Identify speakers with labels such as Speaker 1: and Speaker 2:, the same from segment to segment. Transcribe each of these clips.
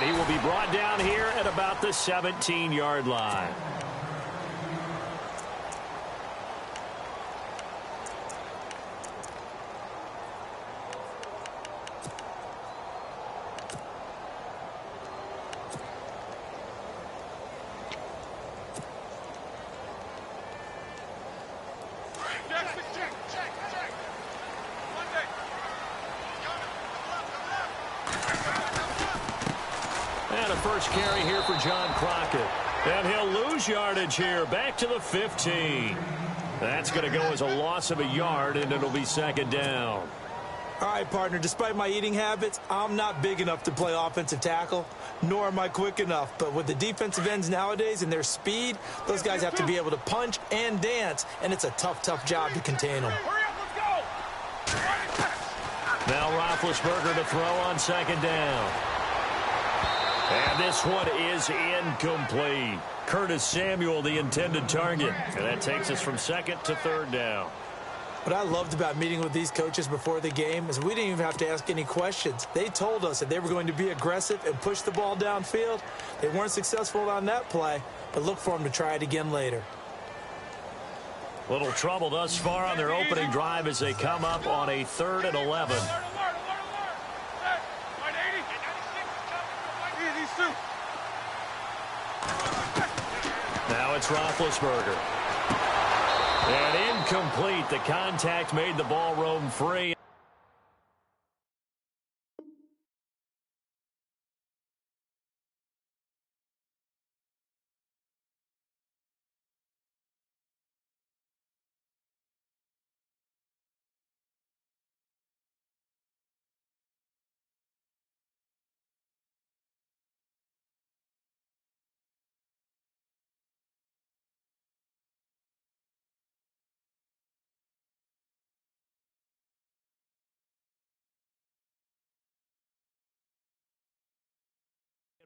Speaker 1: And he will be brought down here at about the 17-yard line. And a first carry here for John Crockett. And he'll lose yardage here, back to the 15. That's going to go as a loss of a yard, and it'll be second down.
Speaker 2: All right, partner, despite my eating habits, I'm not big enough to play offensive tackle, nor am I quick enough. But with the defensive ends nowadays and their speed, those guys have to be able to punch and dance, and it's a tough, tough job to contain them.
Speaker 1: Now Roethlisberger to throw on second down. And this one is incomplete. Curtis Samuel, the intended target. And that takes us from second to third down.
Speaker 2: What I loved about meeting with these coaches before the game is we didn't even have to ask any questions. They told us that they were going to be aggressive and push the ball downfield. They weren't successful on that play, but look for them to try it again later.
Speaker 1: Little trouble thus far on their opening drive as they come up on a 3rd and 11. Now it's Roethlisberger. And incomplete. The contact made the ball roam free.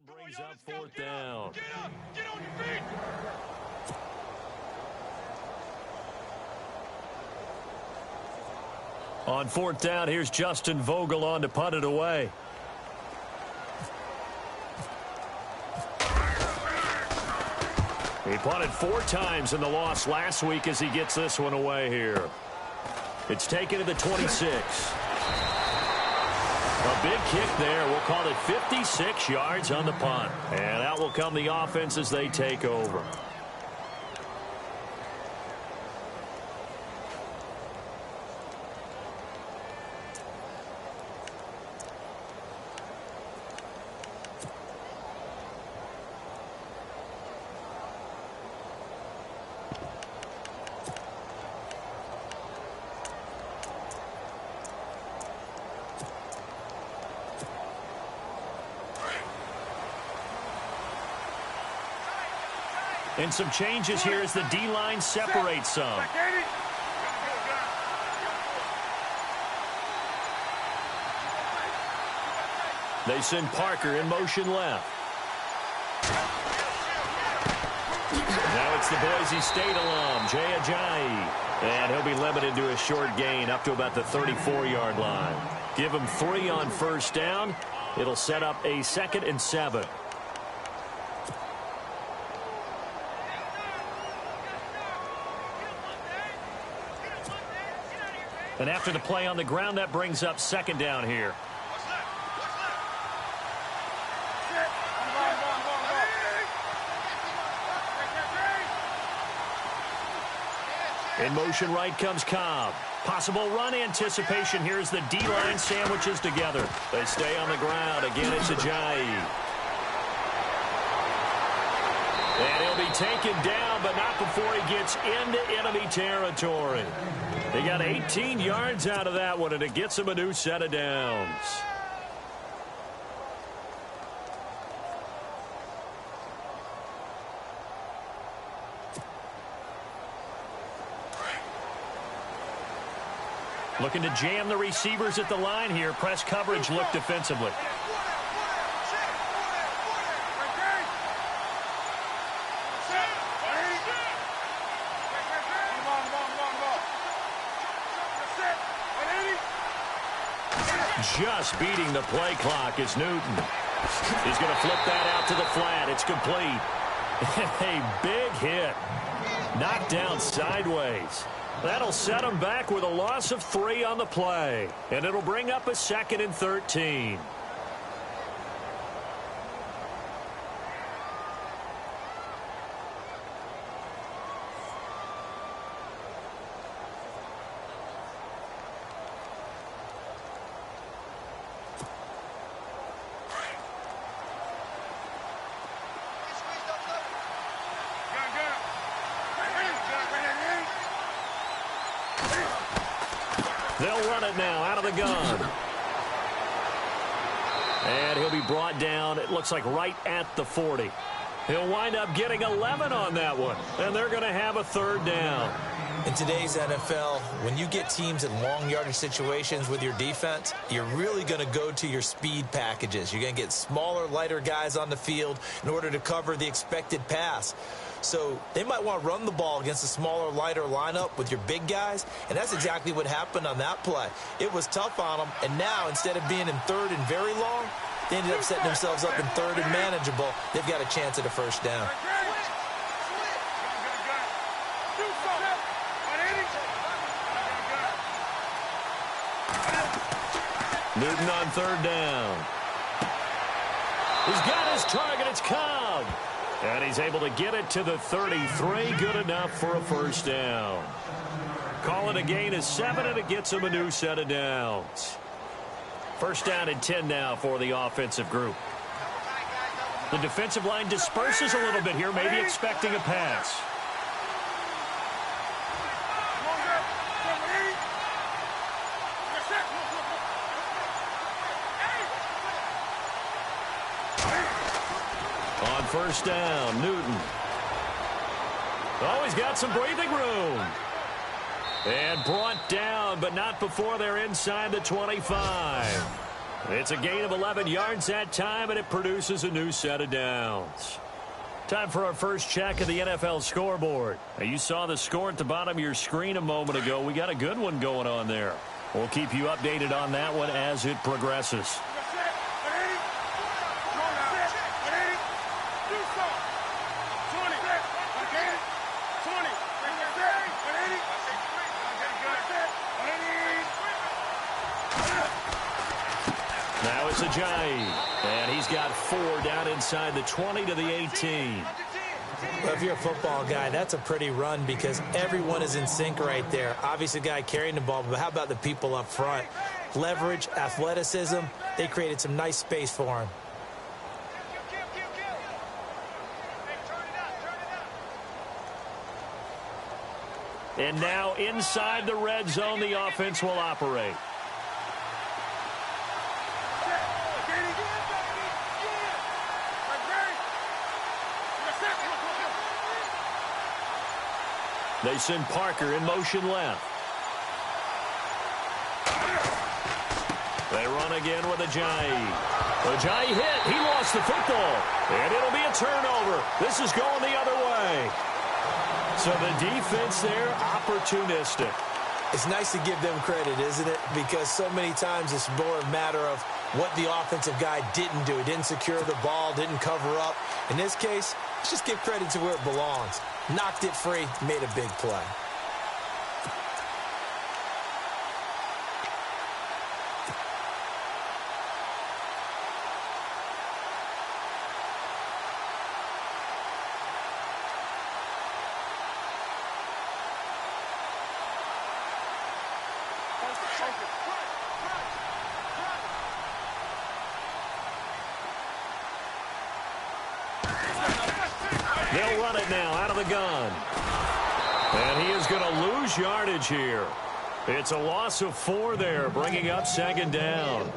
Speaker 1: Brings up 4th down.
Speaker 3: Get on your feet.
Speaker 1: On 4th down, here's Justin Vogel on to punt it away. He punted 4 times in the loss last week as he gets this one away here. It's taken to the 26. A big kick there. We'll call it 56 yards on the punt. And out will come the offense as they take over. And some changes here as the D-line separates some. They send Parker in motion left. Now it's the Boise State alum, Jay Ajayi. And he'll be limited to a short gain up to about the 34-yard line. Give him 3 on first down. It'll set up a 2nd and 7. And after the play on the ground, that brings up 2nd down here. In motion right comes Cobb. Possible run anticipation. Here's the D-line sandwiches together. They stay on the ground. Again, it's Ajayi. And he'll be taken down, but not before he gets into enemy territory. They got 18 yards out of that one, and it gets him a new set of downs. Looking to jam the receivers at the line here. Press coverage look defensively. Just beating the play clock is Newton. He's going to flip that out to the flat. It's complete. A big hit. Knocked down sideways. That'll set him back with a loss of 3 on the play. And it'll bring up a 2nd and 13. They'll run it now out of the gun. And he'll be brought down, it looks like right at the 40. He'll wind up getting 11 on that one. And they're going to have a 3rd down.
Speaker 2: In today's NFL, when you get teams in long yardage situations with your defense, you're really going to go to your speed packages. You're going to get smaller, lighter guys on the field in order to cover the expected pass. So they might want to run the ball against a smaller, lighter lineup with your big guys, and that's exactly what happened on that play. It was tough on them, and now instead of being in 3rd and very long, they ended up setting themselves up in 3rd and manageable. They've got a chance at a 1st down.
Speaker 1: Newton on 3rd down. He's got his target. It's Cobb. And he's able to get it to the 33. Good enough for a 1st down. Call it a gain of 7, and it gets him a new set of downs. 1st down and 10 now for the offensive group. The defensive line disperses a little bit here, maybe expecting a pass. On 1st down, Newton. Oh, he's got some breathing room. And brought down, but not before they're inside the 25. It's a gain of 11 yards that time, and it produces a new set of downs. Time for our first check of the NFL scoreboard. Now, you saw the score at the bottom of your screen a moment ago. We got a good one going on there. We'll keep you updated on that one as it progresses. Now it's Ajayi, and he's got 4 down inside the 20 to the 18.
Speaker 2: Well, if you're a football guy, that's a pretty run because everyone is in sync right there. Obviously, the guy carrying the ball, but how about the people up front? Leverage, athleticism, they created some nice space for him.
Speaker 1: And now inside the red zone, the offense will operate. They send Parker in motion left. They run again with Ajayi. Ajayi hit. He lost the football. And it'll be a turnover. This is going the other way. So the defense there, opportunistic.
Speaker 2: It's nice to give them credit, isn't it? Because so many times it's more a matter of what the offensive guy didn't do. He didn't secure the ball, didn't cover up. In this case, let's just give credit to where it belongs. Knocked it free, made a big play.
Speaker 1: They'll run it now out of the gun. And he is going to lose yardage here. It's a loss of 4 there, bringing up 2nd down.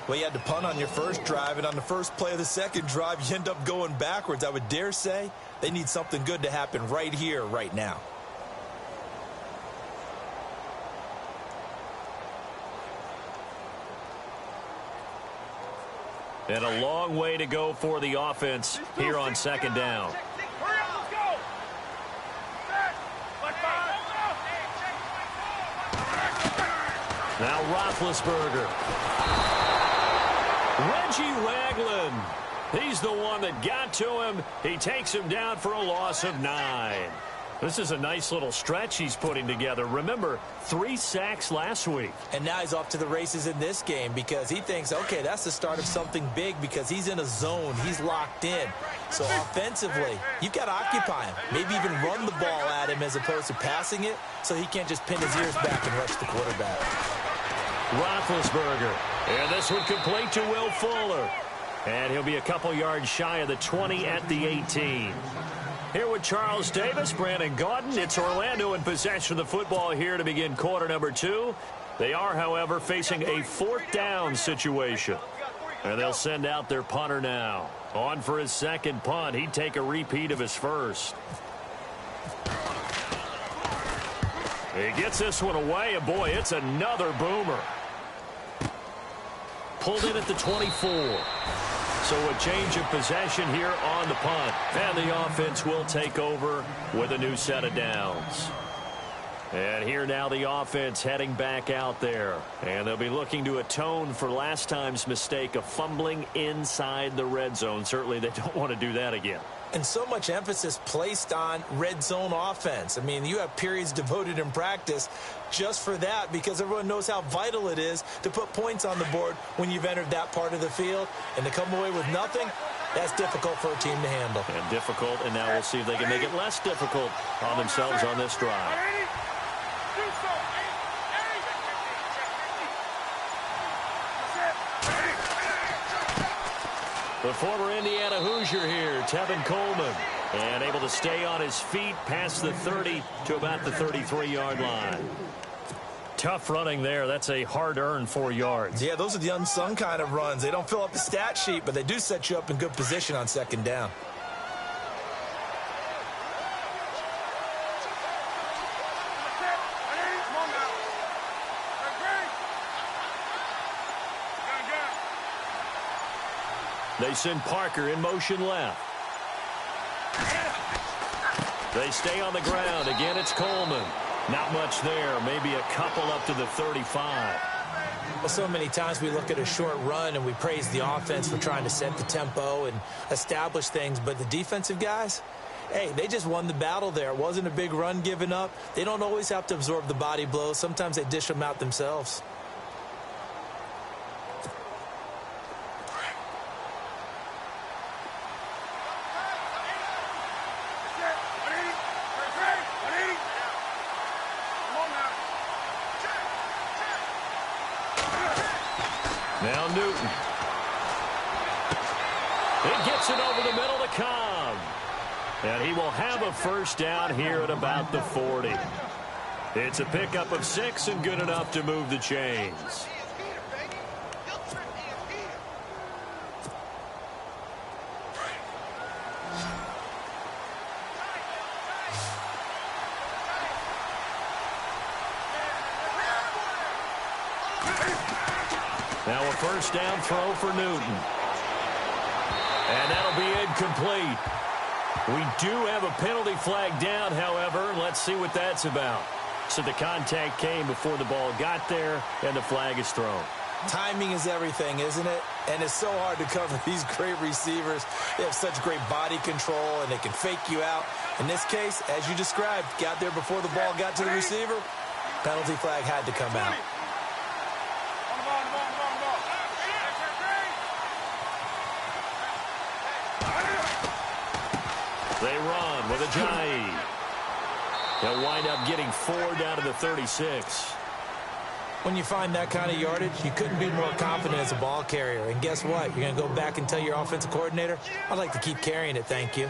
Speaker 2: Well, you had to punt on your first drive, and on the first play of the second drive, you end up going backwards. I would dare say they need something good to happen right here, right now.
Speaker 1: And a long way to go for the offense here on 2nd down. Now Roethlisberger. Reggie Ragland. He's the one that got to him. He takes him down for a loss of 9. This is a nice little stretch he's putting together. Remember, 3 sacks last week.
Speaker 2: And now he's off to the races in this game because he thinks, okay, that's the start of something big because he's in a zone. He's locked in. So offensively, you've got to occupy him. Maybe even run the ball at him as opposed to passing it so he can't just pin his ears back and rush the quarterback.
Speaker 1: Roethlisberger. And this one complete to Will Fuller. And he'll be a couple yards shy of the 20 at the 18. Here with Charles Davis, Brandon Gaudin. It's Orlando in possession of the football here to begin quarter number 2. They are, however, facing a 4th down situation. And they'll send out their punter now. On for his second punt. He'd take a repeat of his first. He gets this one away, and boy, it's another boomer. Pulled in at the 24. So a change of possession here on the punt. And the offense will take over with a new set of downs. And here now the offense heading back out there. And they'll be looking to atone for last time's mistake of fumbling inside the red zone. Certainly they don't want to do that again.
Speaker 2: And so much emphasis placed on red zone offense. I mean, you have periods devoted in practice just for that because everyone knows how vital it is to put points on the board when you've entered that part of the field. And to come away with nothing, that's difficult for a team to handle.
Speaker 1: And difficult, and now we'll see if they can make it less difficult on themselves on this drive. The former Indiana Hoosier here, Tevin Coleman, and able to stay on his feet past the 30 to about the 33-yard line. Tough running there. That's a hard-earned 4 yards.
Speaker 2: Yeah, those are the unsung kind of runs. They don't fill up the stat sheet, but they do set you up in good position on second down.
Speaker 1: They send Parker in motion left. They stay on the ground. Again, it's Coleman. Not much there. Maybe a couple up to the 35.
Speaker 2: Well, so many times we look at a short run and we praise the offense for trying to set the tempo and establish things. But the defensive guys, hey, they just won the battle there. It wasn't a big run given up. They don't always have to absorb the body blows. Sometimes they dish them out themselves.
Speaker 1: Now Newton. He gets it over the middle to Cobb. And he will have a first down here at about the 40. It's a pickup of 6 and good enough to move the chains. Now a first down throw for Newton. And that'll be incomplete. We do have a penalty flag down, however. Let's see what that's about. So the contact came before the ball got there, and the flag is thrown.
Speaker 2: Timing is everything, isn't it? And it's so hard to cover these great receivers. They have such great body control, and they can fake you out. In this case, as you described, got there before the ball got to the receiver. Penalty flag had to come out.
Speaker 1: They run with Ajayi. They'll wind up getting 4 down to the 36.
Speaker 2: When you find that kind of yardage, you couldn't be more confident as a ball carrier. And guess what? You're going to go back and tell your offensive coordinator, I'd like to keep carrying it, thank you.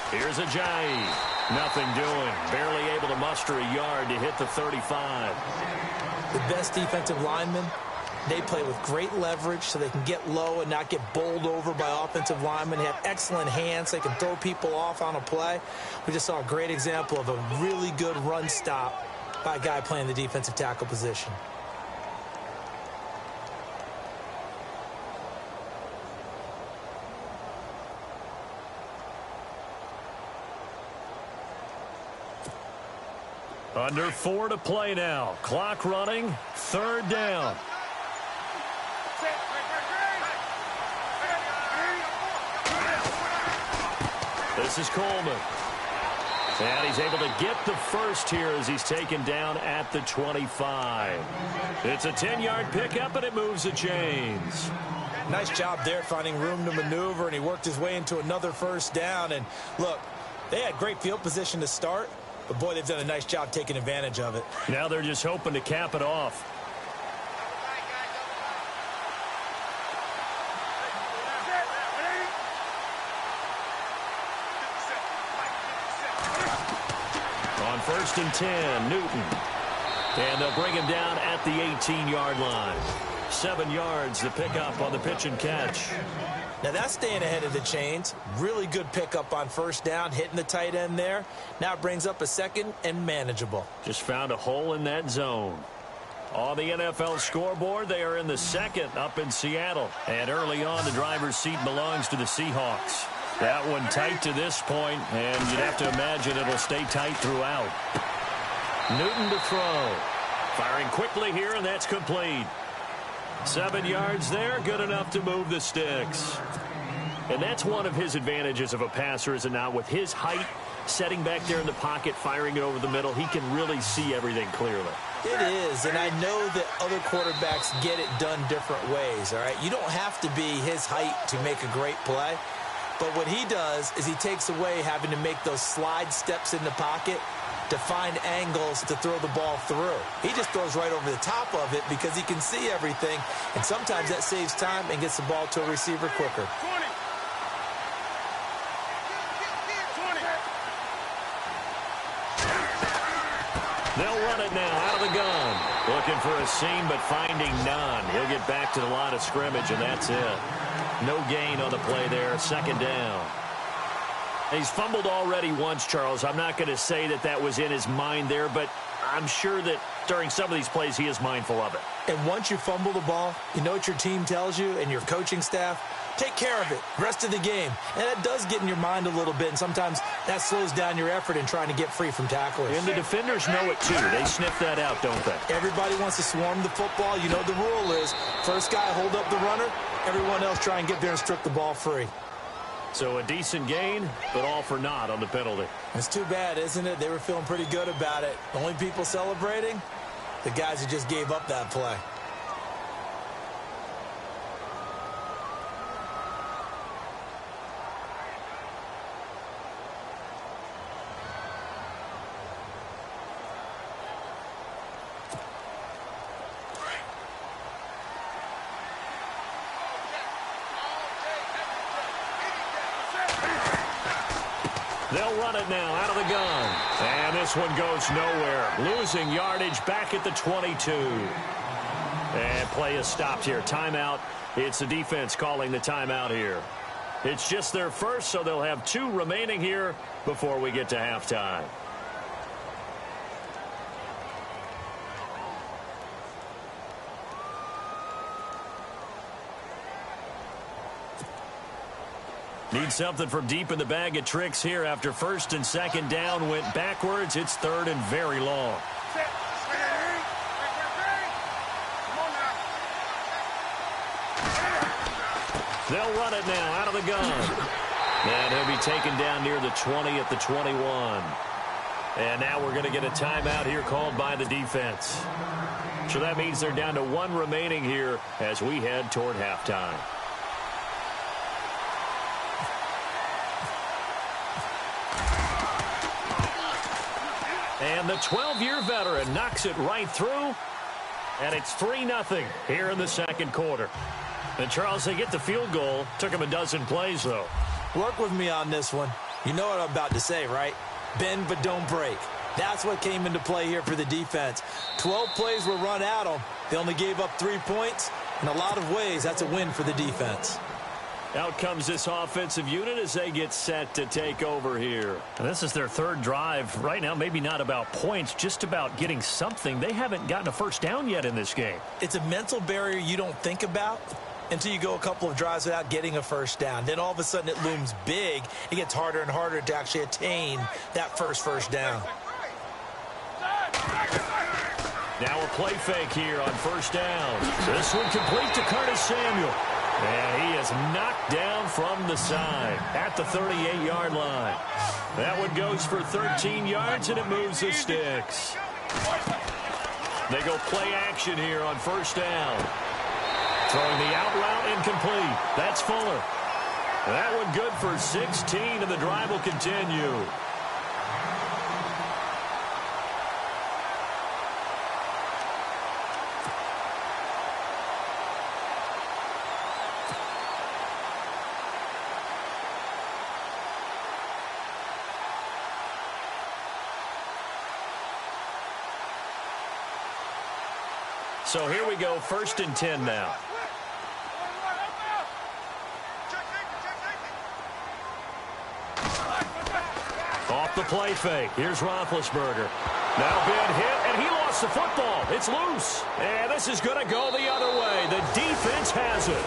Speaker 1: Here's Ajayi. Nothing doing. Barely able to muster a yard to hit the 35.
Speaker 2: The best defensive linemen They play with great leverage so they can get low and not get bowled over by offensive linemen. They have excellent hands. They can throw people off on a play. We just saw a great example of a really good run stop by a guy playing the defensive tackle position.
Speaker 1: Under 4 to play now. Clock running. 3rd down. This is Coleman. And he's able to get the first here as he's taken down at the 25. It's a 10-yard pickup, and it moves the chains.
Speaker 2: Nice job there finding room to maneuver, and he worked his way into another first down. And look, they had great field position to start, but boy, they've done a nice job taking advantage of it.
Speaker 1: Now they're just hoping to cap it off. On 1st and 10, Newton. And they'll bring him down at the 18-yard line. 7 yards to pick up on the pitch and catch.
Speaker 2: Now that's staying ahead of the chains. Really good pickup on 1st down, hitting the tight end there. Now it brings up a 2nd and manageable.
Speaker 1: Just found a hole in that zone. On the NFL scoreboard, they are in the 2nd up in Seattle. And early on, the driver's seat belongs to the Seahawks. That one tight to this point, and you'd have to imagine it'll stay tight throughout. Newton to throw. Firing quickly here, and that's complete. 7 yards there, good enough to move the sticks. And that's one of his advantages of a passer, is it not? With his height, setting back there in the pocket, firing it over the middle, he can really see everything clearly.
Speaker 2: It is, and I know that other quarterbacks get it done different ways, all right? You don't have to be his height to make a great play. But what he does is he takes away having to make those slide steps in the pocket to find angles to throw the ball through. He just throws right over the top of it because he can see everything, and sometimes that saves time and gets the ball to a receiver quicker.
Speaker 1: They'll run it now out of the gun. Looking for a seam, but finding none. He'll get back to the line of scrimmage, and that's it. No gain on the play there. 2nd down. He's fumbled already once, Charles. I'm not going to say that that was in his mind there, but I'm sure that during some of these plays he is mindful of it.
Speaker 2: And once you fumble the ball, you know what your team tells you and your coaching staff? Take care of it rest of the game. And that does get in your mind a little bit, and sometimes that slows down your effort in trying to get free from tacklers.
Speaker 1: And the defenders know it, too. They sniff that out, don't they?
Speaker 2: Everybody wants to swarm the football. You know the rule is first guy hold up the runner, everyone else try and get there and strip the ball free.
Speaker 1: So a decent gain, but all for naught on the penalty.
Speaker 2: It's too bad, isn't it? They were feeling pretty good about it. The only people celebrating, the guys who just gave up that play.
Speaker 1: They'll run it now out of the gun. And this one goes nowhere. Losing yardage back at the 22. And play is stopped here. Timeout. It's the defense calling the timeout here. It's just their first, so they'll have 2 remaining here before we get to halftime. Need something from deep in the bag of tricks here after 1st and 2nd down went backwards. It's 3rd and very long. They'll run it now out of the gun. And he'll be taken down near the 20 at the 21. And now we're going to get a timeout here called by the defense. So that means they're down to 1 remaining here as we head toward halftime. And the 12-year veteran knocks it right through. And it's 3-0 here in the 2nd quarter. And, Charles, they get the field goal. Took him a dozen plays, though.
Speaker 2: Work with me on this one. You know what I'm about to say, right? Bend but don't break. That's what came into play here for the defense. 12 plays were run at them, They only gave up 3 points. In a lot of ways, that's a win for the defense.
Speaker 1: Out comes this offensive unit as they get set to take over here.
Speaker 3: And this is their third drive. Right now, maybe not about points, just about getting something. They haven't gotten a first down yet in this game.
Speaker 2: It's a mental barrier you don't think about until you go a couple of drives without getting a first down. Then all of a sudden it looms big. It gets harder and harder to actually attain that first down.
Speaker 1: Now a play fake here on first down. This one complete to Curtis Samuel. And he is knocked down from the side at the 38-yard line. That one goes for 13 yards, and it moves the sticks. They go play action here on first down. Throwing the out route incomplete. That's Fuller. That one good for 16, and the drive will continue. So here we go, 1st and 10 now. Off the play fake. Here's Roethlisberger. Now been hit, and he lost the football. It's loose. And this is going to go the other way. The defense has it.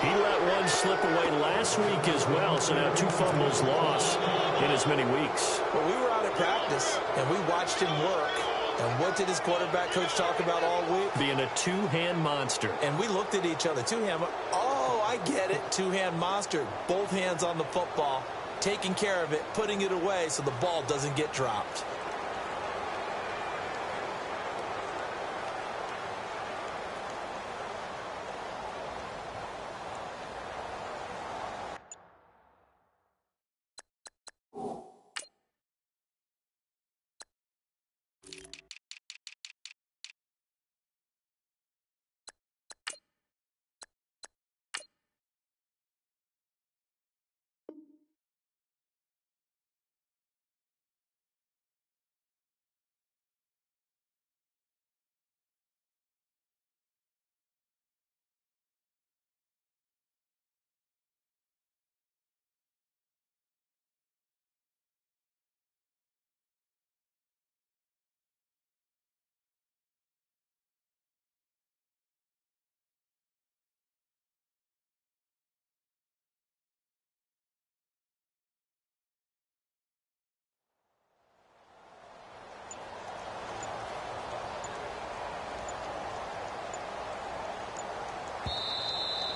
Speaker 1: He let one slip away last week as well, so now 2 fumbles lost in as many weeks.
Speaker 2: Well, we were out at practice, and we watched him work. And what did his quarterback coach talk about all week?
Speaker 1: Being a two-hand monster.
Speaker 2: And we looked at each other. Two-hand. Oh, I get it. Two-hand monster. Both hands on the football, taking care of it, putting it away so the ball doesn't get dropped.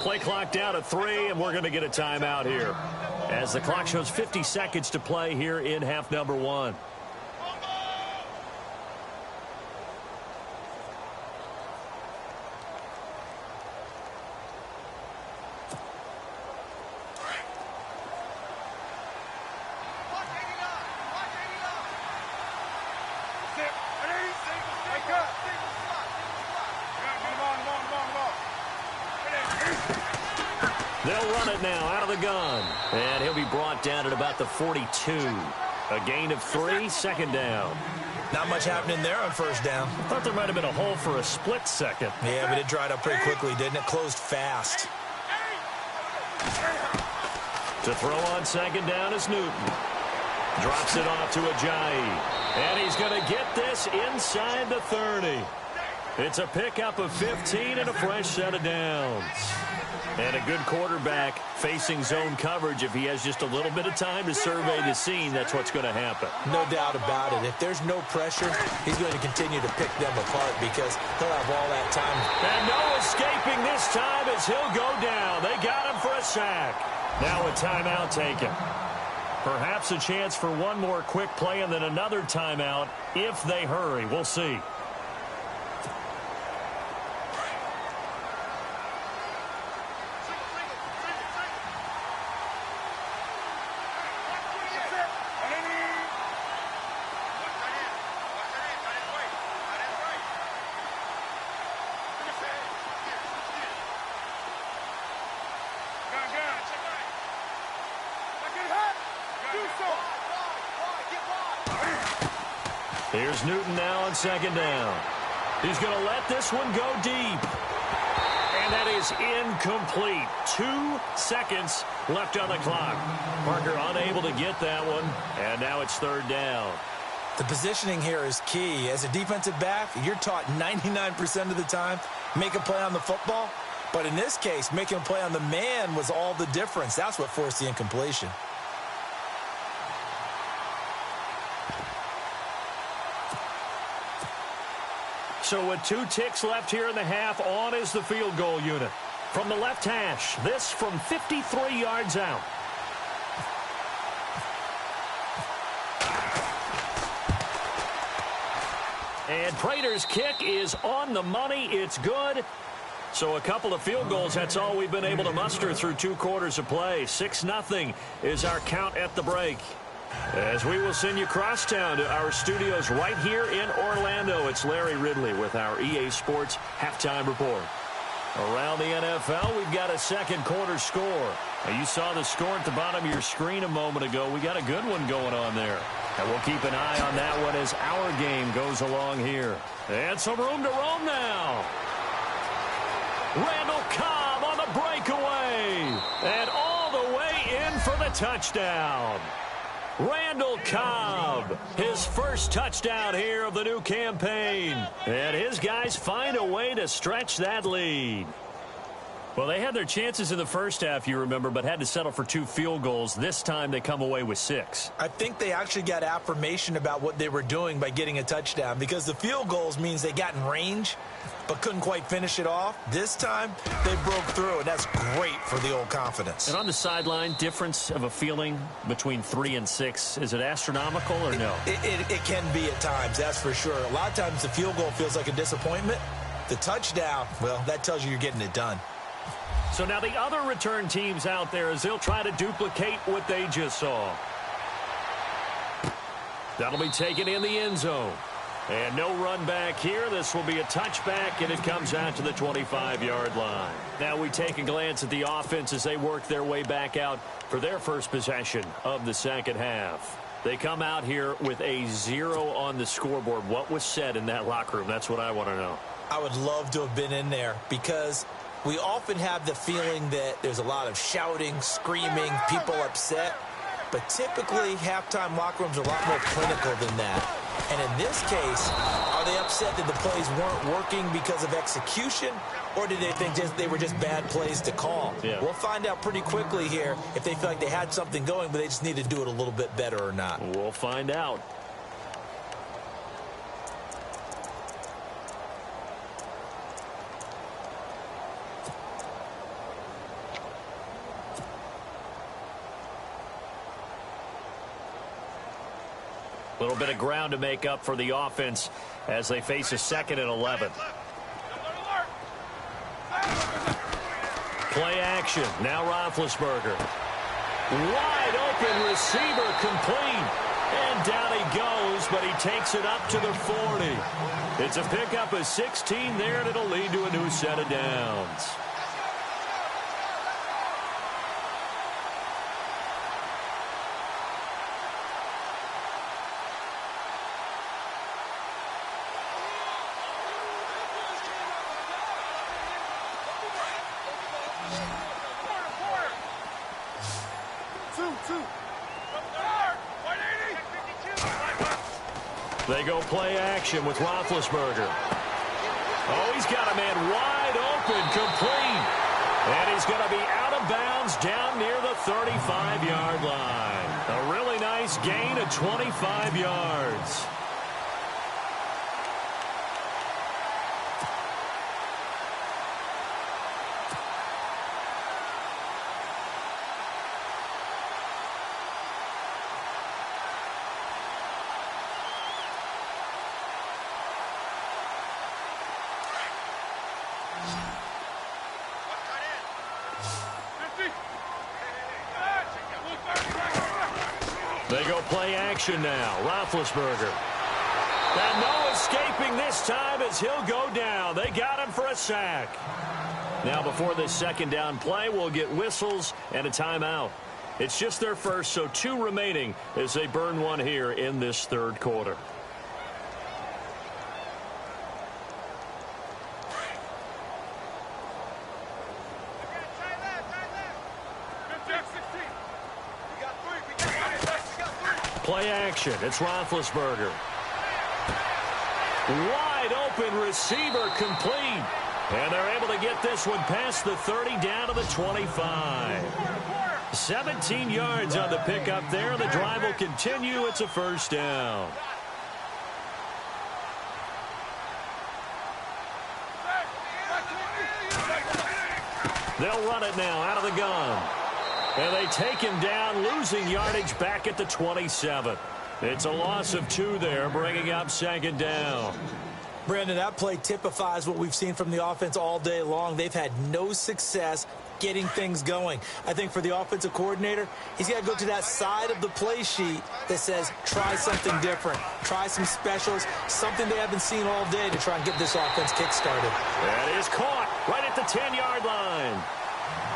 Speaker 1: Play clock down to 3, and we're going to get a timeout here as the clock shows 50 seconds to play here in half number 1. They'll run it now out of the gun. And he'll be brought down at about the 42. A gain of 3, 2nd down.
Speaker 2: Not much happening there on first down.
Speaker 3: Thought there might have been a hole for a split second.
Speaker 2: Yeah, but it dried up pretty quickly, didn't it? Closed fast.
Speaker 1: To throw on 2nd down is Newton. Drops it off to Ajayi. And he's going to get this inside the 30. It's a pickup of 15 and a fresh set of downs. And a good quarterback facing zone coverage. If he has just a little bit of time to survey the scene, that's what's going to happen.
Speaker 2: No doubt about it. If there's no pressure, he's going to continue to pick them apart because he'll have all that time.
Speaker 1: And no escaping this time as he'll go down. They got him for a sack. Now a timeout taken. Perhaps a chance for one more quick play and then another timeout if they hurry. We'll see. Here's Newton now on 2nd down. He's going to let this one go deep. And that is incomplete. 2 seconds left on the clock. Parker unable to get that one. And now it's third down.
Speaker 2: The positioning here is key. As a defensive back, you're taught 99% of the time, make a play on the football. But in this case, making a play on the man was all the difference. That's what forced the incompletion.
Speaker 1: So with 2 ticks left here in the half, on is the field goal unit. From the left hash, this from 53 yards out. And Prater's kick is on the money. It's good. So a couple of field goals, that's all we've been able to muster through 2 quarters of play. 6-0 is our count at the break. As we will send you crosstown to our studios right here in Orlando, it's Larry Ridley with our EA Sports Halftime Report. Around the NFL, we've got a second quarter score. Now, you saw the score at the bottom of your screen a moment ago. We got a good one going on there. And we'll keep an eye on that one as our game goes along here. And some room to roam now. Randall Cobb on the breakaway. And all the way in for the touchdown. Randall Cobb, his first touchdown here of the new campaign. And his guys find a way to stretch that lead. Well, they had their chances in the first half, you remember, but had to settle for 2 field goals. This time they come away with 6.
Speaker 2: I think they actually got affirmation about what they were doing by getting a touchdown, because the field goals means they got in range but couldn't quite finish it off. This time, they broke through, and that's great for the old confidence.
Speaker 1: And on the sideline, difference of a feeling between 3 and 6, is it astronomical or no?
Speaker 2: It can be at times, that's for sure. A lot of times the field goal feels like a disappointment. The touchdown, well, that tells you you're getting it done.
Speaker 1: So now the other return teams out there, as they'll try to duplicate what they just saw. That'll be taken in the end zone. And no run back here. This will be a touchback, and it comes out to the 25-yard line. Now we take a glance at the offense as they work their way back out for their first possession of the second half. They come out here with a 0 on the scoreboard. What was said in that locker room? That's what I want to know.
Speaker 2: I would love to have been in there, because we often have the feeling that there's a lot of shouting, screaming, people upset. But typically, halftime locker rooms are a lot more clinical than that. And in this case, are they upset that the plays weren't working because of execution, or did they think they were just bad plays to call?
Speaker 1: Yeah.
Speaker 2: We'll find out pretty quickly here if they feel like they had something going, but they just need to do it a little bit better or not.
Speaker 1: We'll find out. A little bit of ground to make up for the offense as they face a 2nd and 11. Play action. Now Roethlisberger. Wide open receiver complete. And down he goes, but he takes it up to the 40. It's a pickup of 16 there, and it'll lead to a new set of downs. They go play action with Roethlisberger. Oh, he's got a man wide open, complete. And he's going to be out of bounds down near the 35-yard line. A really nice gain of 25 yards. They go play action now. Roethlisberger. And no escaping this time as he'll go down. They got him for a sack. Now before this second down play, we'll get whistles and a timeout. It's just their first, so 2 remaining as they burn one here in this third quarter. Play action. It's Roethlisberger. Wide open receiver complete. And they're able to get this one past the 30 down to the 25. 17 yards on the pickup there. The drive will continue. It's a first down. They'll run it now out of the gun. And they take him down, losing yardage back at the 27. It's a loss of 2 there, bringing up second down.
Speaker 2: Brandon, that play typifies what we've seen from the offense all day long. They've had no success getting things going. I think for the offensive coordinator, he's got to go to that side of the play sheet that says, try something different. Try some specials, something they haven't seen all day to try and get this offense kick-started.
Speaker 1: That is caught right at the 10-yard line.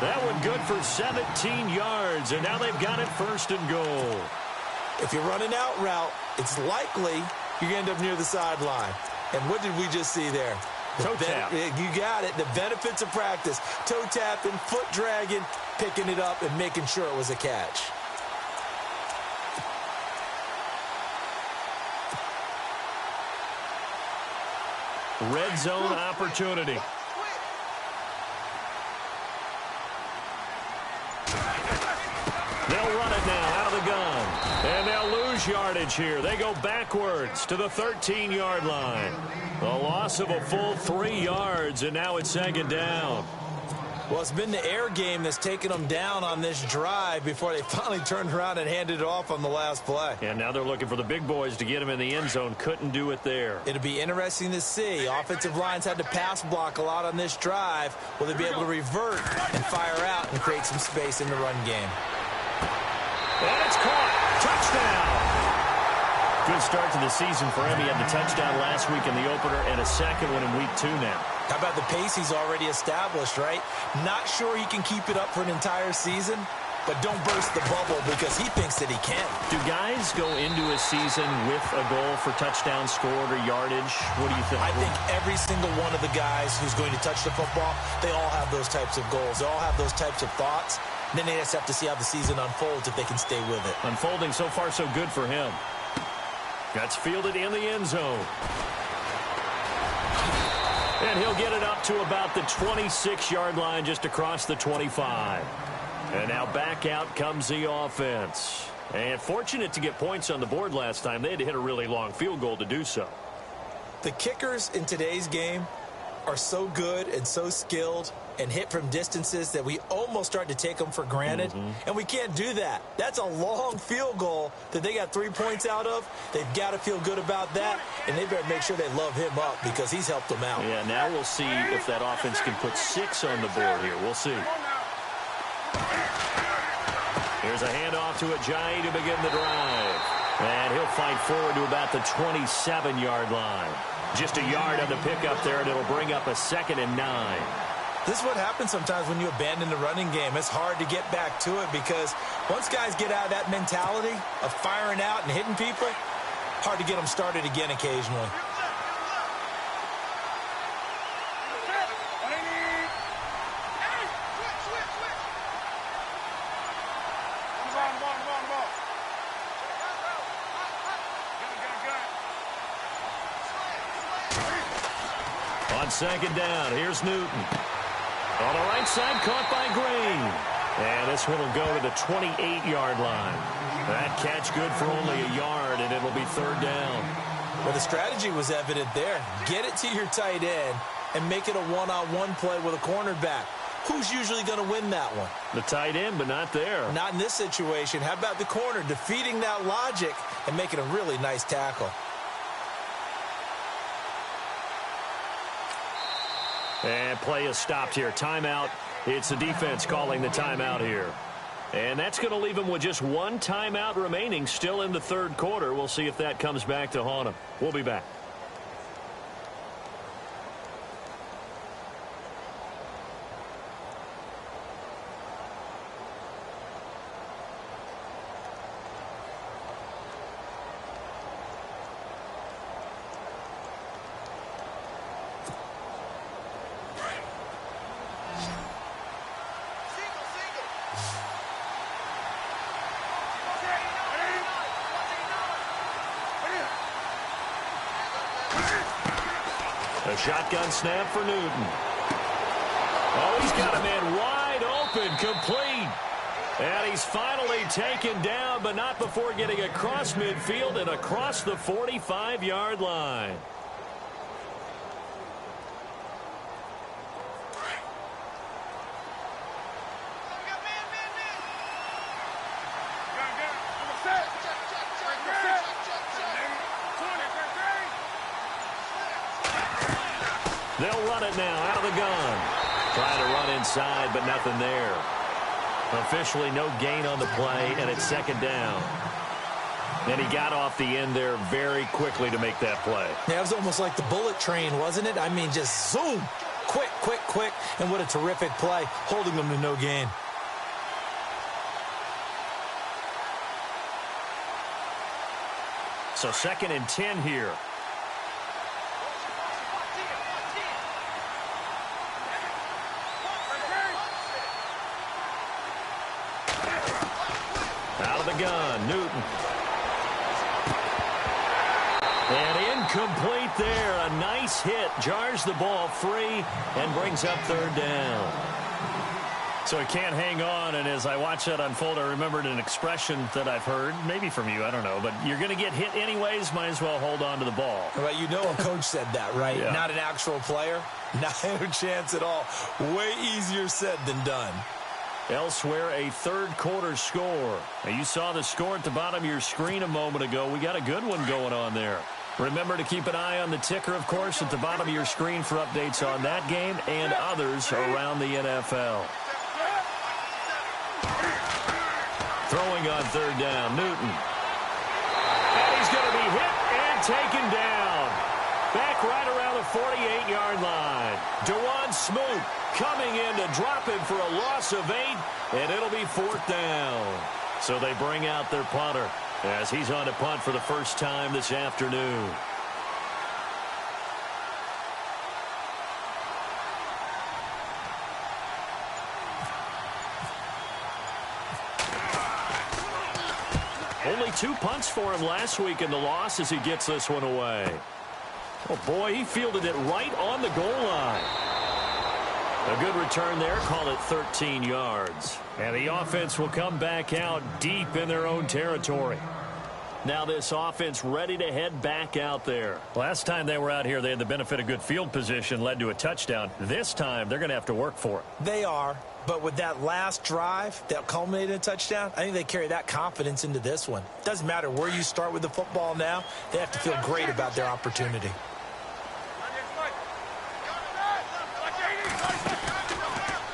Speaker 1: That one good for 17 yards, and now they've got it first and goal.
Speaker 2: If you run an out route, it's likely you're going to end up near the sideline. And what did we just see there?
Speaker 1: Toe tap.
Speaker 2: You got it. The benefits of practice. Toe tapping, foot dragging, picking it up, and making sure it was a catch.
Speaker 1: Red zone opportunity. They'll run it now out of the gun. And they'll lose yardage here. They go backwards to the 13-yard line. A loss of a full 3 yards, and now it's second down.
Speaker 2: Well, it's been the air game that's taken them down on this drive before they finally turned around and handed it off on the last play.
Speaker 1: And now they're looking for the big boys to get him in the end zone. Couldn't do it there.
Speaker 2: It'll be interesting to see. Offensive lines had to pass block a lot on this drive. Will they be able to revert and fire out and create some space in the run game?
Speaker 1: And it's caught. Touchdown. Good start to the season for him. He had the touchdown last week in the opener and a second one in week 2 now.
Speaker 2: How about the pace he's already established, right? Not sure he can keep it up for an entire season, but don't burst the bubble because he thinks that he can.
Speaker 1: Do guys go into a season with a goal for touchdown scored or yardage? What do you think?
Speaker 2: I think every single one of the guys who's going to touch the football, they all have those types of goals. They all have those types of thoughts. And then they just have to see how the season unfolds if they can stay with it.
Speaker 1: Unfolding so far so good for him. That's fielded in the end zone. And he'll get it up to about the 26-yard line just across the 25. And now back out comes the offense. And fortunate to get points on the board last time. They had to hit a really long field goal to do so.
Speaker 2: The kickers in today's game are so good and so skilled and hit from distances that we almost start to take them for granted. And we can't do that. That's a long field goal that they got 3 points out of. They've got to feel good about that, and they better make sure they love him up because he's helped them out.
Speaker 1: Yeah, now we'll see if that offense can put 6 on the board here. We'll see. Here's a handoff to Ajayi to begin the drive. And he'll fight forward to about the 27-yard line. Just a yard on the pickup there, and it'll bring up a 2nd and 9.
Speaker 2: This is what happens sometimes when you abandon the running game. It's hard to get back to it because once guys get out of that mentality of firing out and hitting people, hard to get them started again occasionally.
Speaker 1: On second down, here's Newton. On the right side, caught by Green. And this one will go to the 28-yard line. That catch good for only a yard, and it'll be 3rd down.
Speaker 2: Well, the strategy was evident there. Get it to your tight end and make it a one-on-one play with a cornerback. Who's usually going to win that one?
Speaker 1: The tight end, but not there.
Speaker 2: Not in this situation. How about the corner defeating that logic and making a really nice tackle?
Speaker 1: And play is stopped here. Timeout. It's the defense calling the timeout here. And that's going to leave them with just 1 timeout remaining still in the 3rd quarter. We'll see if that comes back to haunt them. We'll be back. A shotgun snap for Newton. Oh, he's got a man wide open, complete. And he's finally taken down, but not before getting across midfield and across the 45-yard line. They'll run it now out of the gun. Trying to run inside, but nothing there. Officially no gain on the play, and it's second down. And he got off the end there very quickly to make that play.
Speaker 2: Yeah, it was almost like the bullet train, wasn't it? I mean, just zoom. Quick, quick, quick. And what a terrific play, holding them to no gain.
Speaker 3: So 2nd and 10 here.
Speaker 1: Out of the gun, Newton. And incomplete there. A nice hit. Jars the ball free and brings up 3rd down.
Speaker 3: So he can't hang on, and as I watch that unfold, I remembered an expression that I've heard, maybe from you, I don't know, but you're going to get hit anyways, might as well hold on to the ball.
Speaker 2: Right, you know a coach said that, right?
Speaker 3: Yeah.
Speaker 2: Not an actual player. Not a chance at all. Way easier said than done.
Speaker 1: Elsewhere, a third-quarter score. Now, you saw the score at the bottom of your screen a moment ago. We got a good one going on there. Remember to keep an eye on the ticker, of course, at the bottom of your screen for updates on that game and others around the NFL. Throwing on 3rd down, Newton. And he's going to be hit and taken down. Back right around the 48-yard line. Dewan Smoot coming in to drop him for a loss of 8, and it'll be 4th down. So they bring out their punter as he's on to punt for the first time this afternoon. Only 2 punts for him last week in the loss as he gets this one away. Oh, boy, he fielded it right on the goal line. A good return there, call it 13 yards. And the offense will come back out deep in their own territory. Now this offense ready to head back out there.
Speaker 3: Last time they were out here, they had the benefit of good field position, led to a touchdown. This time, they're going to have to work for it.
Speaker 2: They are. But with that last drive that culminated in a touchdown, I think they carry that confidence into this one. Doesn't matter where you start with the football now. They have to feel great about their opportunity.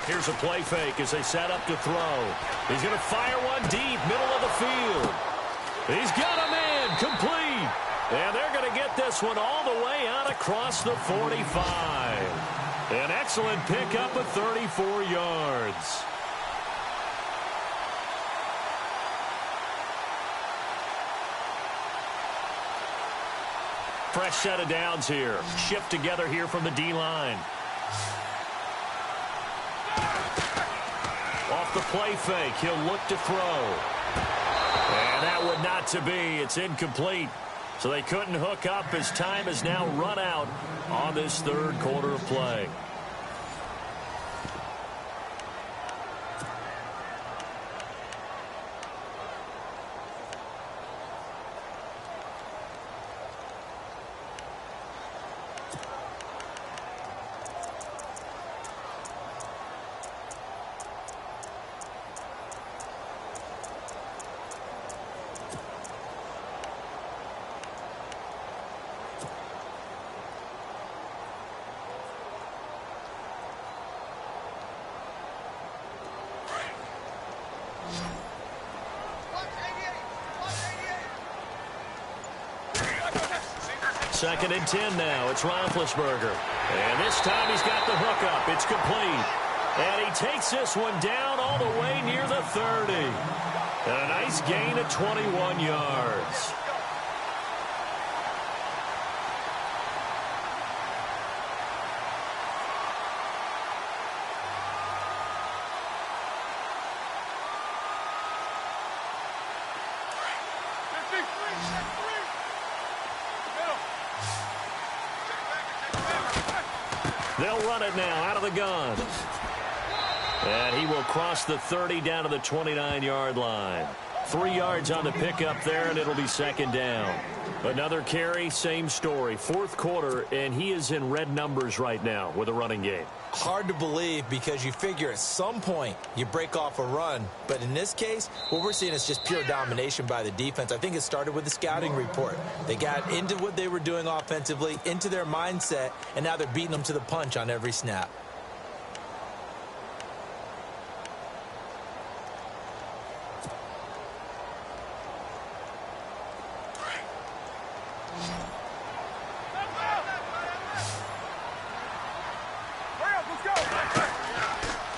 Speaker 1: Here's a play fake as they set up to throw. He's going to fire one deep, middle of the field. He's got a man, complete. And they're going to get this one all the way out across the 45. An excellent pickup of 34 yards. Fresh set of downs here. Shift together here from the D-line. Off the play fake, he'll look to throw. And that would not to be. It's incomplete. So they couldn't hook up as time has now run out on this third quarter of play. Second and 10 now. It's Roethlisberger. And this time he's got the hookup. It's complete. And he takes this one down all the way near the 30. And a nice gain of 21 yards. They'll run it now out of the gun. And he will cross the 30 down to the 29-yard line. 3 yards on the pickup there, and it'll be second down. Another carry, same story. Fourth quarter, and he is in red numbers right now with a running game.
Speaker 2: Hard to believe because you figure at some point you break off a run. But in this case, what we're seeing is just pure domination by the defense. I think it started with the scouting report. They got into what they were doing offensively, into their mindset, and now they're beating them to the punch on every snap.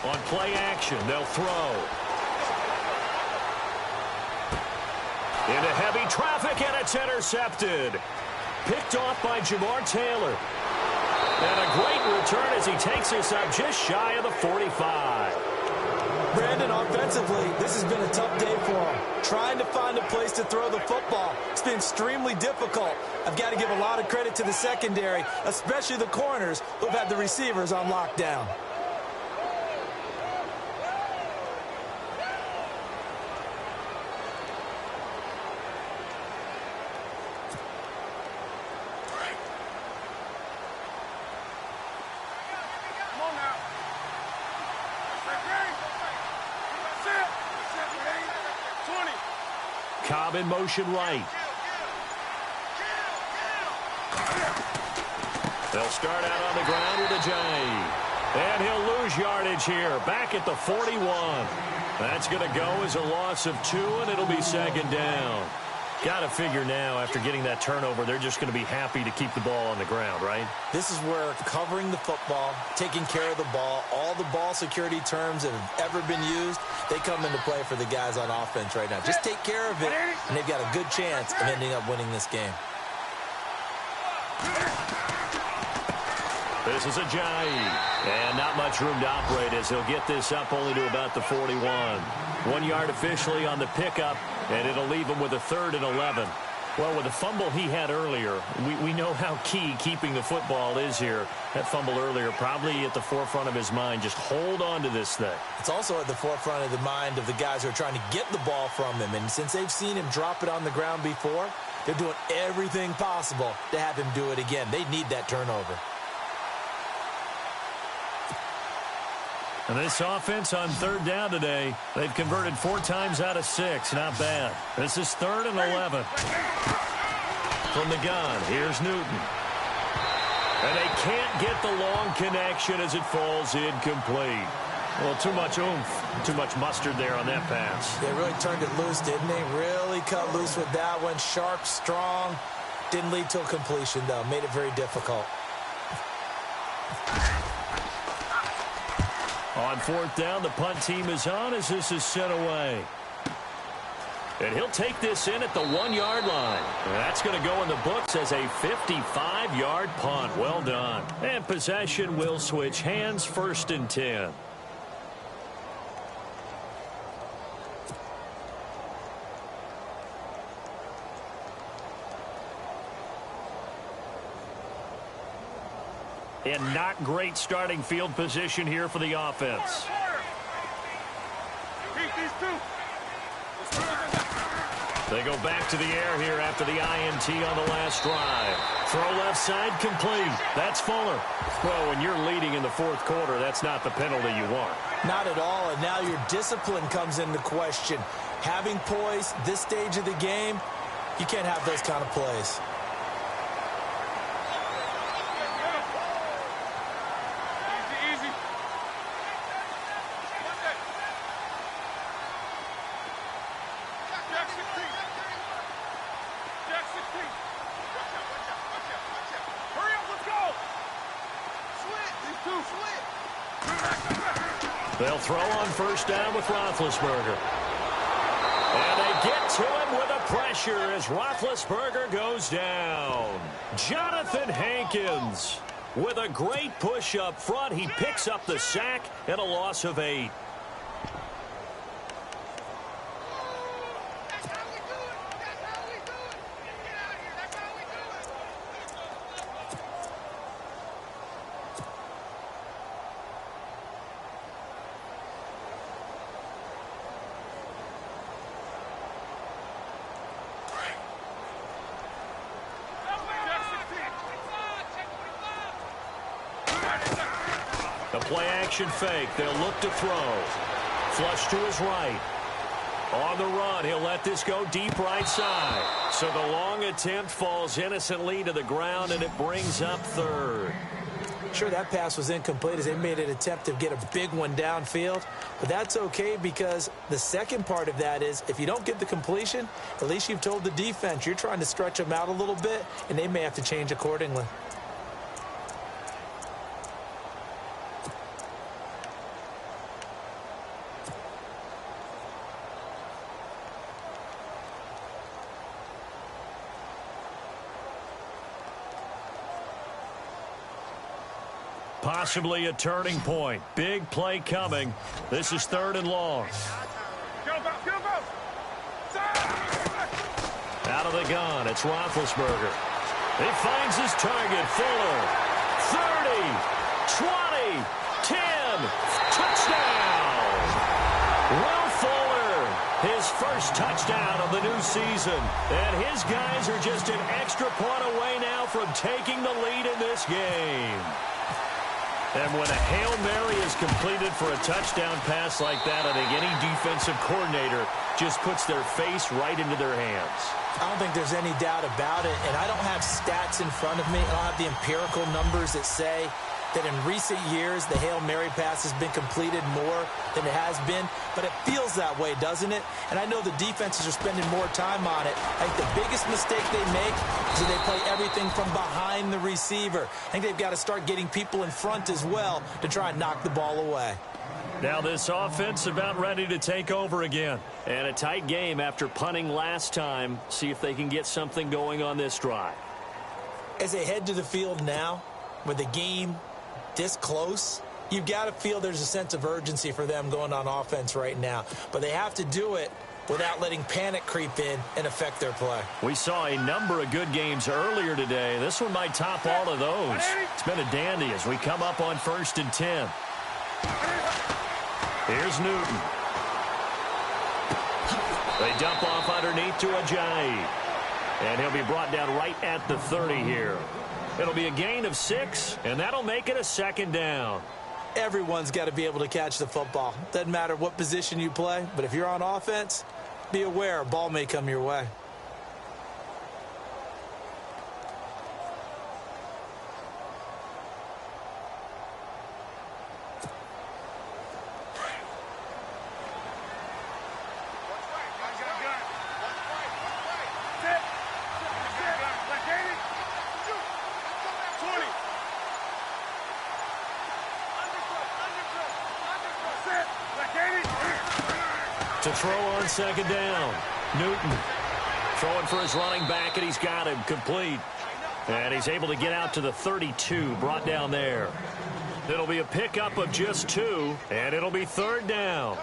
Speaker 1: On play action, they'll throw. Into heavy traffic, and it's intercepted. Picked off by Jamar Taylor. And a great return as he takes us up just shy of the 45.
Speaker 2: Brandon, offensively, this has been a tough day for him. Trying to find a place to throw the football. It's been extremely difficult. I've got to give a lot of credit to the secondary, especially the corners who've had the receivers on lockdown.
Speaker 1: Cobb in motion right. They'll start out on the ground with a J. And he'll lose yardage here. Back at the 41. That's going to go as a loss of 2, and it'll be second down. Got to figure now, after getting that turnover, they're just going to be happy to keep the ball on the ground, right?
Speaker 2: This is where covering the football, taking care of the ball, all the ball security terms that have ever been used, they come into play for the guys on offense right now. Just take care of it, and they've got a good chance of ending up winning this game.
Speaker 1: This is Ajayi. And not much room to operate as he'll get this up only to about the 41. 1 yard officially on the pickup, and it'll leave him with a 3rd and 11. Well, with the fumble he had earlier, we know how key keeping the football is here. That fumble earlier probably at the forefront of his mind. Just hold on to this thing.
Speaker 2: It's also at the forefront of the mind of the guys who are trying to get the ball from him. And since they've seen him drop it on the ground before, they're doing everything possible to have him do it again. They need that turnover.
Speaker 3: And this offense on 3rd down today, they've converted 4 times out of 6. Not bad. This is 3rd and 11.
Speaker 1: From the gun, here's Newton. And they can't get the long connection as it falls incomplete. Well, too much oomph, too much mustard there on that pass.
Speaker 2: They really turned it loose, didn't they? Really cut loose with that one. Sharp, strong. Didn't lead to a completion, though. Made it very difficult.
Speaker 3: On 4th down, the punt team is on as this is sent away.
Speaker 1: And he'll take this in at the 1 yard line. And that's going to go in the books as a 55-yard punt. Well done. And possession will switch hands, 1st and 10.
Speaker 3: And not great starting field position here for the offense.
Speaker 1: They go back to the air here after the INT on the last drive. Throw left side complete. That's Fuller. Well, when you're leading in the 4th quarter, that's not the penalty you want.
Speaker 2: Not at all, and now your discipline comes into question. Having poise this stage of the game, you can't have those kind of plays.
Speaker 1: They'll throw on 1st down with Roethlisberger. And they get to him with a pressure as Roethlisberger goes down. Jonathan Hankins with a great push up front. He picks up the sack and a loss of 8. A play-action fake. They'll look to throw. Flush to his right. On the run, he'll let this go deep right side. So the long attempt falls innocently to the ground, and it brings up third.
Speaker 2: Sure, that pass was incomplete as they made an attempt to get a big one downfield. But that's okay because the second part of that is if you don't get the completion, at least you've told the defense you're trying to stretch them out a little bit, and they may have to change accordingly.
Speaker 1: Possibly a turning point. Big play coming. This is 3rd and long. Out of the gun, it's Roethlisberger. He finds his target, Fuller. 30, 20, 10, touchdown! Will Fuller, his first touchdown of the new season. And his guys are just an extra point away now from taking the lead in this game. And when a Hail Mary is completed for a touchdown pass like that, I think any defensive coordinator just puts their face right into their hands.
Speaker 2: I don't think there's any doubt about it, and I don't have stats in front of me. I don't have the empirical numbers that say that in recent years the Hail Mary pass has been completed more than it has been, but it feels that way, doesn't it? And I know the defenses are spending more time on it. I think the biggest mistake they make is that they play everything from behind the receiver. I think they've got to start getting people in front as well to try and knock the ball away.
Speaker 1: Now this offense about ready to take over again. And a tight game after punting last time. See if they can get something going on this drive.
Speaker 2: As they head to the field now, with the game this close, you've got to feel there's a sense of urgency for them going on offense right now. But they have to do it without letting panic creep in and affect their play.
Speaker 1: We saw a number of good games earlier today. This one might top all of those. It's been a dandy as we come up on 1st and 10. Here's Newton. They dump off underneath to Ajayi. And he'll be brought down right at the 30 here. It'll be a gain of 6, and that'll make it a 2nd down.
Speaker 2: Everyone's got to be able to catch the football. Doesn't matter what position you play, but if you're on offense, be aware a ball may come your way.
Speaker 1: To throw on 2nd down. Newton throwing for his running back, and he's got him complete. And he's able to get out to the 32, brought down there. It'll be a pickup of just 2, and it'll be 3rd down.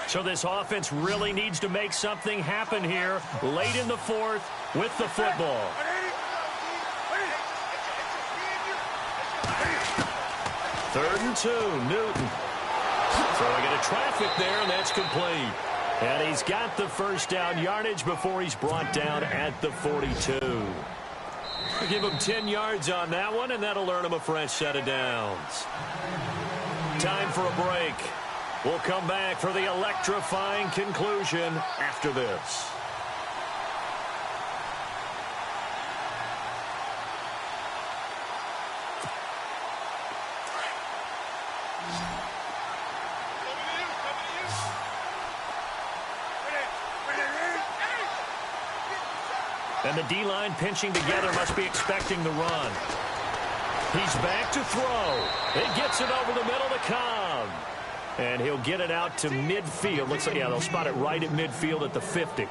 Speaker 1: So this offense really needs to make something happen here late in the 4th with the football. Third and 2, Newton. Throwing into traffic there, and that's complete. And he's got the 1st down yardage before he's brought down at the 42. We'll give him 10 yards on that one, and that'll earn him a fresh set of downs. Time for a break. We'll come back for the electrifying conclusion after this. And the D-line pinching together must be expecting the run. He's back to throw. It gets it over the middle to Cobb. And he'll get it out to midfield. Looks like, yeah, they'll spot it right at midfield at the 50.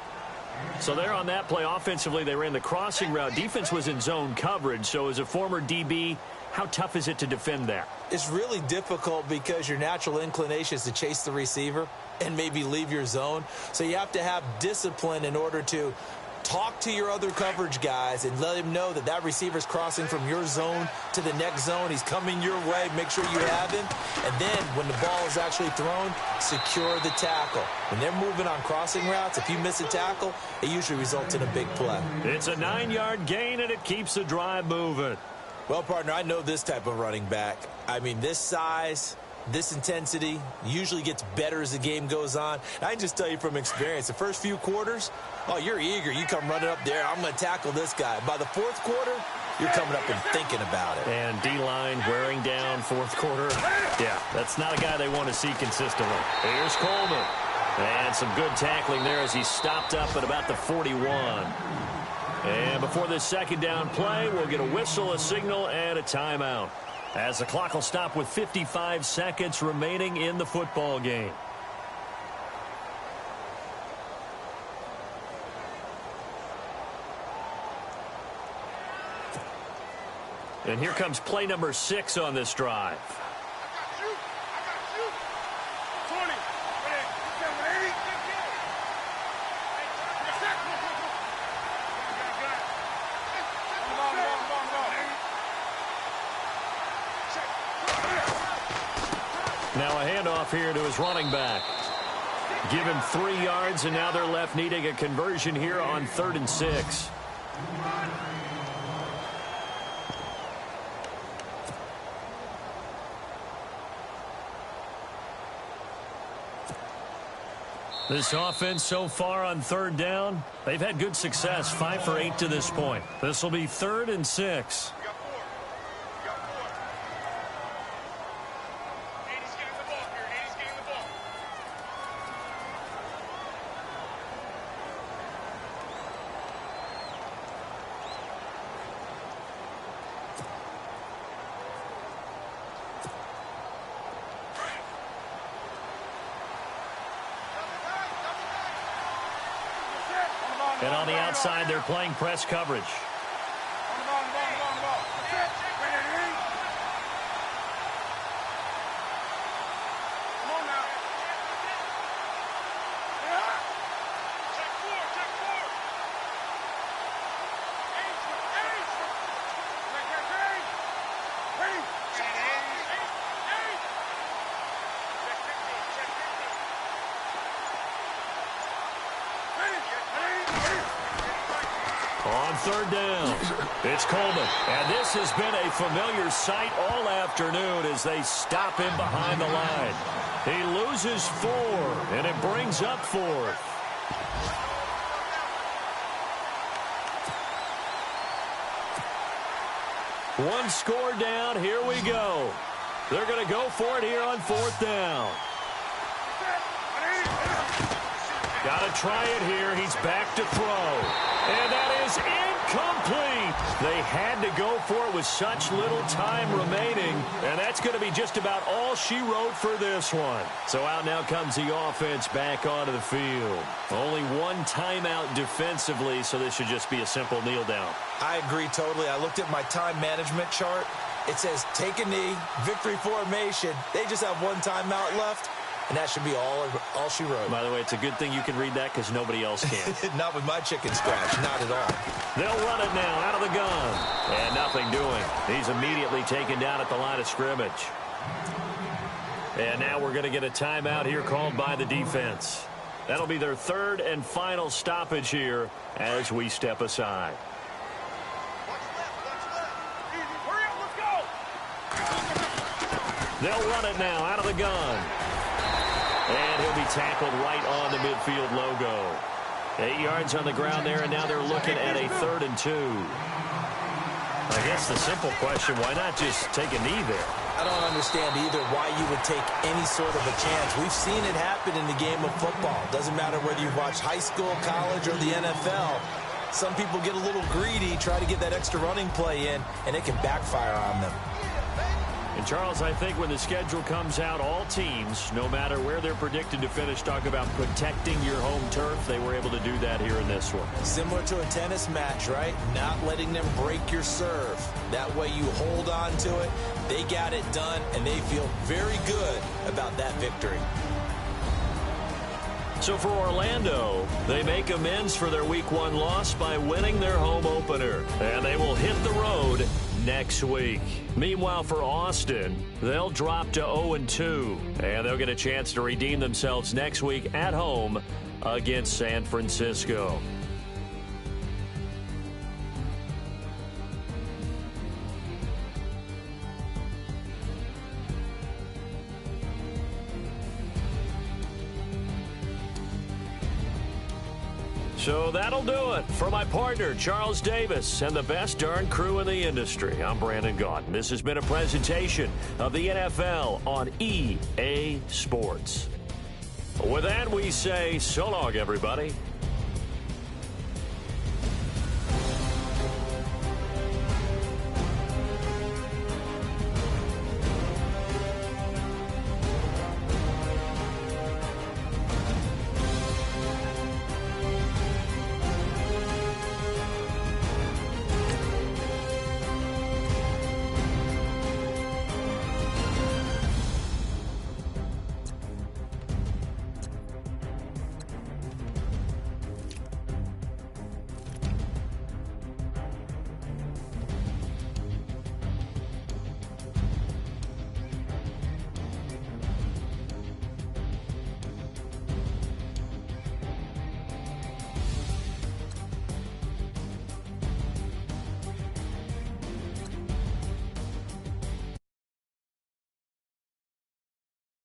Speaker 1: So there on that play, offensively, they ran the crossing route. Defense was in zone coverage. So as a former DB, how tough is it to defend that?
Speaker 2: It's really difficult because your natural inclination is to chase the receiver and maybe leave your zone. So you have to have discipline in order to talk to your other coverage guys and let him know that that receiver's crossing from your zone to the next zone. He's coming your way. Make sure you have him. And then when the ball is actually thrown, secure the tackle. When they're moving on crossing routes, if you miss a tackle, it usually results in a big play.
Speaker 1: It's a 9-yard gain, and it keeps the drive moving.
Speaker 2: Well, partner, I know this type of running back. I mean, this size, this intensity usually gets better as the game goes on. I can just tell you from experience, the first few quarters, oh, you're eager. You come running up there, I'm going to tackle this guy. By the fourth quarter, you're coming up and thinking about it.
Speaker 1: And D-line wearing down fourth quarter. Yeah, that's not a guy they want to see consistently. Here's Coleman. And some good tackling there as he stopped up at about the 41. And before this second down play, we'll get a whistle, a signal, and a timeout, as the clock will stop with 55 seconds remaining in the football game. And here comes play number 6 on this drive. Now a handoff here to his running back. Give him 3 yards, and now they're left needing a conversion here on 3rd and 6. This offense so far on 3rd down, they've had good success, 5 for 8 to this point. This will be 3rd and 6. And on the outside, they're playing press coverage. On 3rd down, it's Coleman. And this has been a familiar sight all afternoon as they stop him behind the line. He loses 4, and it brings up 4th. One score down. Here we go. They're going to go for it here on 4th down. Got to try it here. He's back to throw. And that is incomplete. They had to go for it with such little time remaining. And that's going to be just about all she wrote for this one. So out now comes the offense back onto the field. Only one timeout defensively, so this should just be a simple kneel down.
Speaker 2: I agree totally. I looked at my time management chart. It says take a knee, victory formation. They just have one timeout left. And that should be all she wrote.
Speaker 1: By the way, it's a good thing you can read that because nobody else can.
Speaker 2: Not with my chicken scratch. Not at all.
Speaker 1: They'll run it now out of the gun. And nothing doing. He's immediately taken down at the line of scrimmage. And now we're going to get a timeout here called by the defense. That'll be their 3rd and final stoppage here as we step aside. They'll run it now out of the gun. And he'll be tackled right on the midfield logo. 8 yards on the ground there, and now they're looking at a 3rd and 2. I guess the simple question, why not just take a knee there?
Speaker 2: I don't understand either why you would take any sort of a chance. We've seen it happen in the game of football. Doesn't matter whether you watch high school, college, or the NFL. Some people get a little greedy, try to get that extra running play in, and it can backfire on them.
Speaker 1: And, Charles, I think when the schedule comes out, all teams, no matter where they're predicted to finish, talk about protecting your home turf. They were able to do that here in this one.
Speaker 2: Similar to a tennis match, right? Not letting them break your serve. That way you hold on to it. They got it done, and they feel very good about that victory.
Speaker 1: So for Orlando, they make amends for their Week 1 loss by winning their home opener. And they will hit the road next week. Meanwhile, for Austin, they'll drop to 0-2. And they'll get a chance to redeem themselves next week at home against San Francisco. So that'll do it. For my partner, Charles Davis, and the best darn crew in the industry, I'm Brandon Gaudin. This has been a presentation of the NFL on EA Sports. With that, we say so long, everybody.